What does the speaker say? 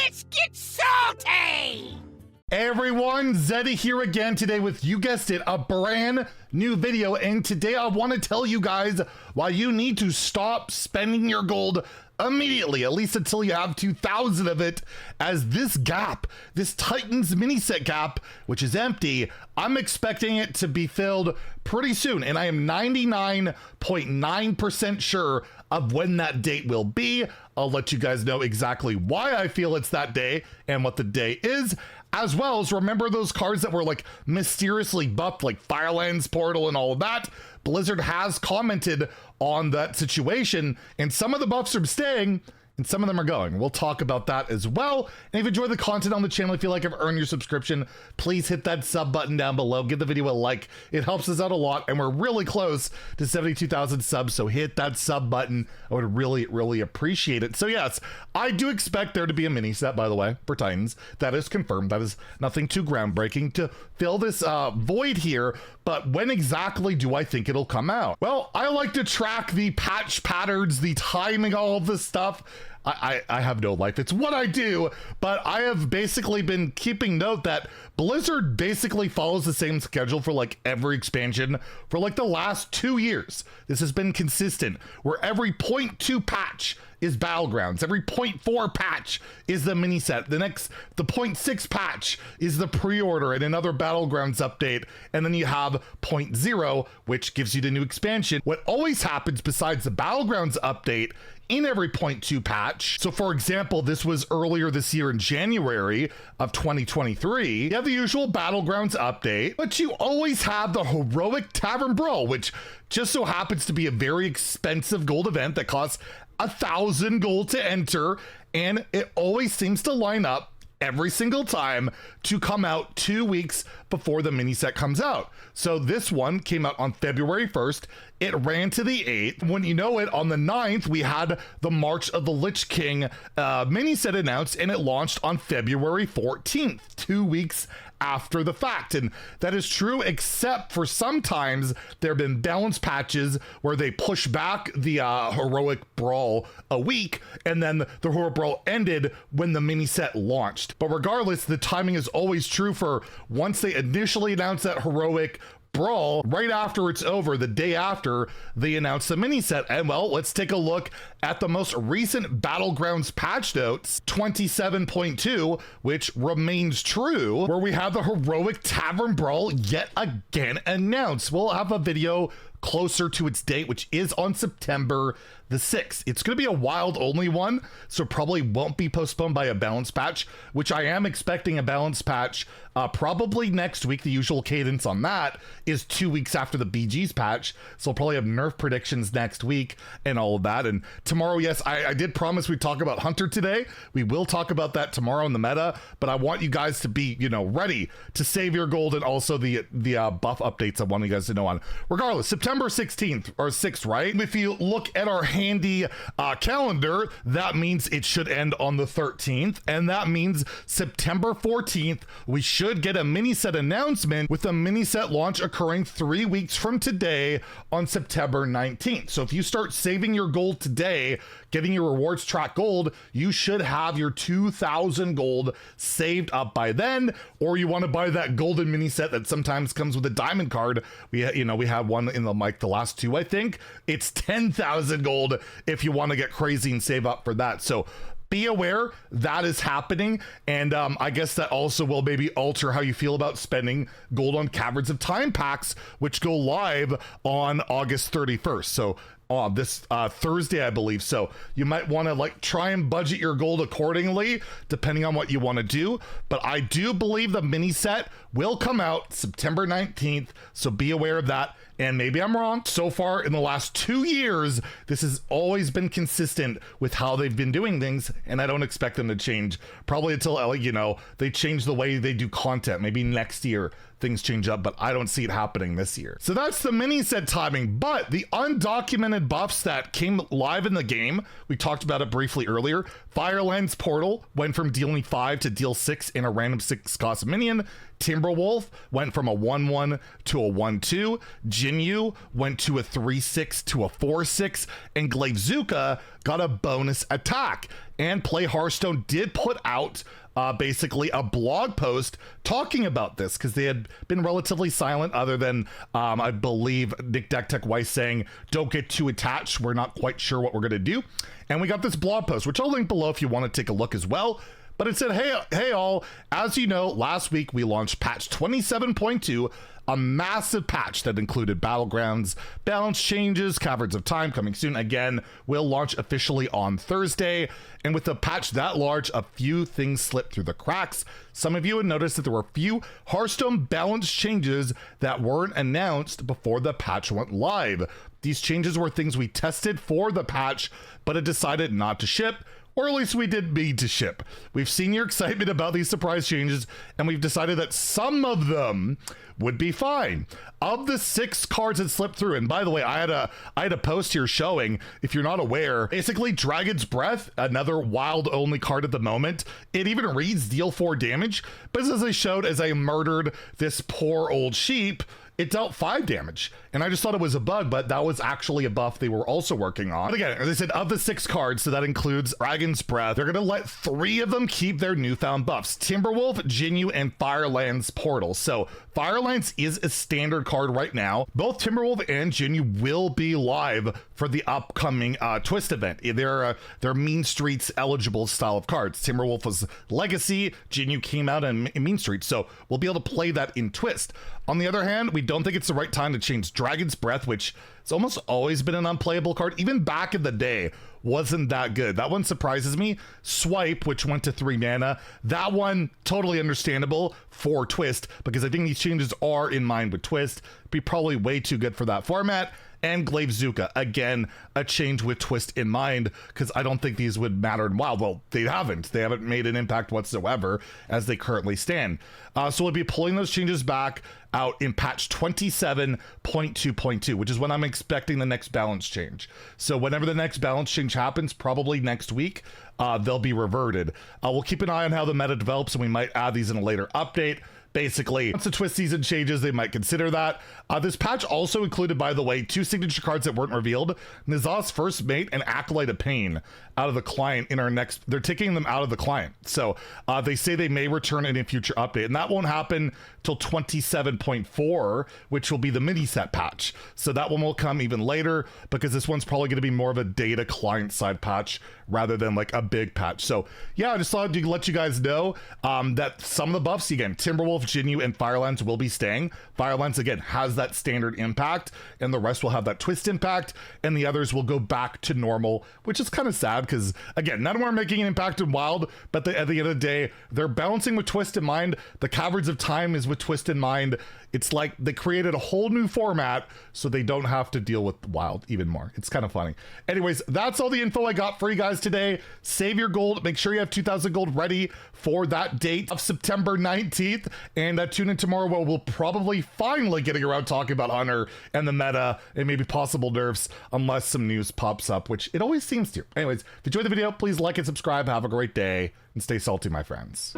Let's get salty! Hey everyone, Zeddy here again today with, you guessed it, a brand new video. And today I want to tell you guys why you need to stop spending your gold immediately, at least until you have 2,000 of it, as this gap, this Titans mini set gap, which is empty, I'm expecting it to be filled pretty soon. And I am 99.9% sure of when that date will be. I'll let you guys know exactly why I feel it's that day and what the day is. As well as remember those cards that were like mysteriously buffed, like Firelands Portal and all of that. Blizzard has commented on that situation, and some of the buffs are staying and some of them are going. We'll talk about that as well. And if you enjoy the content on the channel, if you like, I've earned your subscription, please hit that sub button down below. Give the video a like. It helps us out a lot, and we're really close to 72,000 subs, so hit that sub button. I would really, really appreciate it. So yes, I do expect there to be a mini set, by the way, for Titans. That is confirmed. That is nothing too groundbreaking to fill this void here. But when exactly do I think it'll come out? Well, I like to track the patch patterns, the timing, all of this stuff. I have no life. It's what I do, but I have basically been keeping note that Blizzard basically follows the same schedule for like every expansion for like the last 2 years. This has been consistent, where every 0.2 patch is Battlegrounds. Every 0.4 patch is the mini set. The 0.6 patch is the pre-order and another Battlegrounds update. And then you have 0.0, which gives you the new expansion. What always happens besides the Battlegrounds update in every 0.2 patch. So for example, this was earlier this year in January of 2023. You have the usual Battlegrounds update, but you always have the Heroic Tavern Brawl, which just so happens to be a very expensive gold event that costs 1,000 gold to enter, and it always seems to line up every single time to come out 2 weeks before the mini set comes out. So this one came out on February 1st. It ran to the 8th. When you know it, on the 9th, we had the March of the Lich King mini set announced, and it launched on February 14th, 2 weeks after the fact. And that is true, except for sometimes there have been balance patches where they push back the Heroic Brawl a week, and then the Heroic Brawl ended when the mini set launched. But regardless, the timing is always true for once they initially announced that Heroic Brawl, right after it's over, the day after, they announced the mini set. And well, let's take a look at the most recent Battlegrounds patch notes, 27.2, which remains true, where we have the Heroic Tavern Brawl yet again announced. We'll have a video closer to its date, which is on September the 6th. It's going to be a wild only one, so probably won't be postponed by a balance patch, which I am expecting a balance patch probably next week. The usual cadence on that is 2 weeks after the BG's patch, so I'll probably have nerf predictions next week and all of that. And tomorrow, yes, I did promise we'd talk about Hunter today. We will talk about that tomorrow in the meta, but I want you guys to be, you know, ready to save your gold, and also the buff updates I want you guys to know on. Regardless, September 16th or 6th, right? If you look at our handy calendar, that means it should end on the 13th, and that means September 14th we should get a mini set announcement, with a mini set launch occurring 3 weeks from today on September 19th. So if you start saving your gold today, getting your rewards track gold, you should have your 2,000 gold saved up by then. Or you want to buy that golden mini set that sometimes comes with a diamond card. We had one in the the last two, I think. It's 10,000 gold if you want to get crazy and save up for that. So be aware that is happening, and I guess that also will maybe alter how you feel about spending gold on Caverns of Time packs, which go live on August 31st. So this Thursday, I believe. So you might want to like try and budget your gold accordingly, depending on what you want to do. But I do believe the mini set will come out September 19th. So be aware of that. And maybe I'm wrong. So far in the last 2 years, this has always been consistent with how they've been doing things. And I don't expect them to change probably until, you know, they change the way they do content. Maybe next year things change up, but I don't see it happening this year. So that's the mini set timing. But the undocumented buffs that came live in the game, we talked about it briefly earlier, Firelands Portal went from dealing 5 to deal 6 in a random 6 cost minion. Timberwolf went from a 1/1 to a 1/2. Jinyu went to a 3/6 to a 4/6. And Glavezuka got a bonus attack. And Play Hearthstone did put out basically a blog post talking about this because they had been relatively silent other than I believe Nick Tech Weiss saying don't get too attached, we're not quite sure what we're going to do. And we got this blog post, which I'll link below if you want to take a look as well. But it said, hey all, as you know, last week we launched patch 27.2, a massive patch that included battlegrounds, balance changes, caverns of time coming soon. Again, we'll launch officially on Thursday. And with a patch that large, a few things slipped through the cracks. Some of you had noticed that there were a few Hearthstone balance changes that weren't announced before the patch went live. These changes were things we tested for the patch, but had decided not to ship. Or at least we did need to ship. We've seen your excitement about these surprise changes, and we've decided that some of them would be fine. Of the 6 cards that slipped through, and by the way, I had a post here showing, if you're not aware, basically Dragon's Breath, another wild only card at the moment, it even reads deal 4 damage, but as I showed, as I murdered this poor old sheep, it dealt 5 damage. And I just thought it was a bug, but that was actually a buff they were also working on. But again, as I said, of the 6 cards, so that includes Dragon's Breath, they're going to let 3 of them keep their newfound buffs. Timberwolf, Jinyu, and Firelands Portal. So Firelands is a standard card right now. Both Timberwolf and Jinyu will be live for the upcoming Twist event. They're Mean Streets eligible style of cards. Timberwolf was Legacy, Jinyu came out in Mean Streets, so we'll be able to play that in Twist. On the other hand, we don't think it's the right time to change Dragon's Breath, which has almost always been an unplayable card. Even back in the day, wasn't that good. That one surprises me. Swipe, which went to 3 mana, that one totally understandable for Twist, because I think these changes are in mind with Twist. Be probably way too good for that format. And Glavezuka, again, a change with Twist in mind, because I don't think these would matter in Wild. Well, they haven't made an impact whatsoever as they currently stand. So we'll be pulling those changes back out in patch 27.2.2, which is when I'm expecting the next balance change. So whenever the next balance change happens, probably next week, they'll be reverted. We'll keep an eye on how the meta develops, and we might add these in a later update. Basically, once the Twist season changes, they might consider that. This patch also included, by the way, 2 signature cards that weren't revealed. Nizaz's First Mate and Acolyte of Pain out of the client in our next... They're taking them out of the client. So they say they may return in a future update. And that won't happen till 27.4, which will be the mini set patch. So that one will come even later, because this one's probably going to be more of a data client side patch rather than like a big patch. So yeah, I just thought I'd let you guys know that some of the buffs, again, Timberwolf, Jinyu, and Firelands will be staying. Firelands, again, has that standard impact, and the rest will have that Twist impact, and the others will go back to normal, which is kind of sad because, again, none of them are making an impact in Wild, but at the end of the day, they're balancing with Twist in mind. The Caverns of Time is with Twist in mind. It's like they created a whole new format so they don't have to deal with Wild even more. It's kind of funny. Anyways, that's all the info I got for you guys today. Save your gold. Make sure you have 2,000 gold ready for that date of September 19th. And tune in tomorrow where we'll probably finally getting around talking about Hunter and the meta and maybe possible nerfs, unless some news pops up, which it always seems to. Anyways, if you enjoyed the video, please like and subscribe. Have a great day and stay salty, my friends.